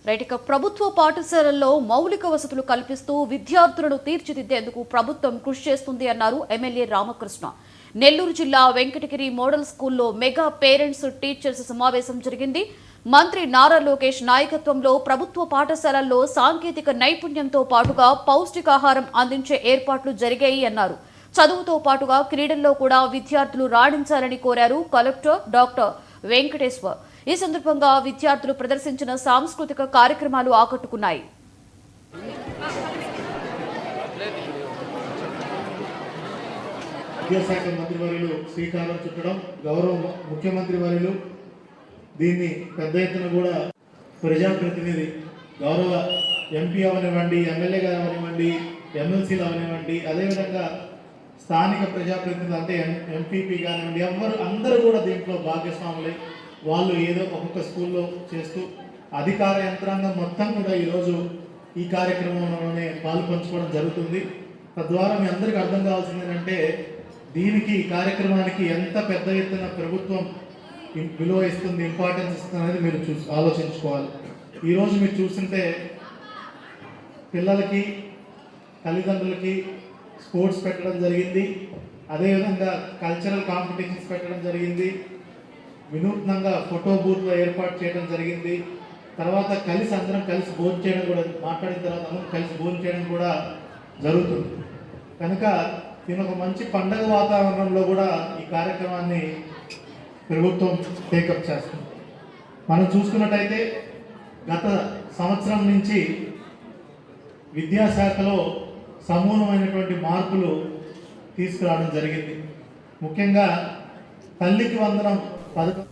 Right ప్రభుత్వ పాఠశాలల్లో మౌలిక వసతులు కల్పిస్తూ విద్యార్థులను తీర్చిదిద్దేందుకు ప్రభుత్వం కృషి చేస్తుంది అన్నారు ఎమ్మెల్యే రామకృష్ణ. నెల్లూరు జిల్లా వెంకటగిరి మోడల్ స్కూల్లో మెగా పేరెంట్స్ టీచర్స్ సమావేశం జరిగింది. మంత్రి నారా లోకేష్ నాయకత్వంలో ప్రభుత్వ పాఠశాలల్లో సాంకేతిక నైపుణ్యంతో పాటుగా పౌష్టికాహారం అందించే ఏర్పాట్లు జరిగాయి అన్నారు. చదువుతో పాటుగా క్రీడల్లో కూడా విద్యార్థులు రాణించాలని కోరారు కలెక్టర్ డాక్టర్ వెంకటేశ్వర్. ఈ సందర్భంగా విద్యార్థులు ప్రదర్శించిన సాంస్కృతిక కార్యక్రమాలు ఆకట్టుకున్నాయి. విద్యాశాఖ మంత్రి వర్యులు శ్రీకారం చుట్టడం, గౌరవ ముఖ్యమంత్రి వర్యులు దీన్ని పెద్ద ఎత్తున కూడా ప్రజాప్రతినిధి గౌరవ ఎంపీ అవనివ్వండి, ఎమ్మెల్యే గారు అవనివ్వండి, ఎమ్మెల్సీలు అవనివ్వండి, అదేవిధంగా స్థానిక ప్రజాప్రతినిధులు అంటే ఎంపీపీ కానివ్వండి, అందరూ కూడా దీంట్లో భాగస్వాములై వాళ్ళు ఏదో ఒక్కొక్క స్కూల్లో చేస్తూ అధికార యంత్రాంగం మొత్తం కూడా ఈరోజు ఈ కార్యక్రమంలోనే పాలు పంచుకోవడం జరుగుతుంది. తద్వారా మీ అందరికీ అర్థం కావాల్సింది ఏంటంటే దీనికి కార్యక్రమానికి ఎంత పెద్ద ఎత్తున ప్రభుత్వం విలువ ఇస్తుంది, ఇంపార్టెన్స్ ఇస్తుంది అనేది మీరు ఆలోచించుకోవాలి. ఈరోజు మీరు చూస్తుంటే పిల్లలకి తల్లిదండ్రులకి స్పోర్ట్స్ పెట్టడం జరిగింది, అదేవిధంగా కల్చరల్ కాంపిటీషన్స్ పెట్టడం జరిగింది, వినూత్నంగా ఫోటో బూత్లో ఏర్పాటు చేయడం జరిగింది. తర్వాత అందరం కలిసి భోజనం చేయడం కూడా, మాట్లాడిన తర్వాత అందరం కలిసి భోజనం చేయడం కూడా జరుగుతుంది. కనుక దీని ఒక మంచి పండగ వాతావరణంలో కూడా ఈ కార్యక్రమాన్ని ప్రభుత్వం టేకప్ చేస్తుంది. మనం చూసుకున్నట్టయితే గత సంవత్సరం నుంచి విద్యాశాఖలో సమూలమైనటువంటి మార్పులు తీసుకురావడం జరిగింది. ముఖ్యంగా తల్లికి వందనం పథకం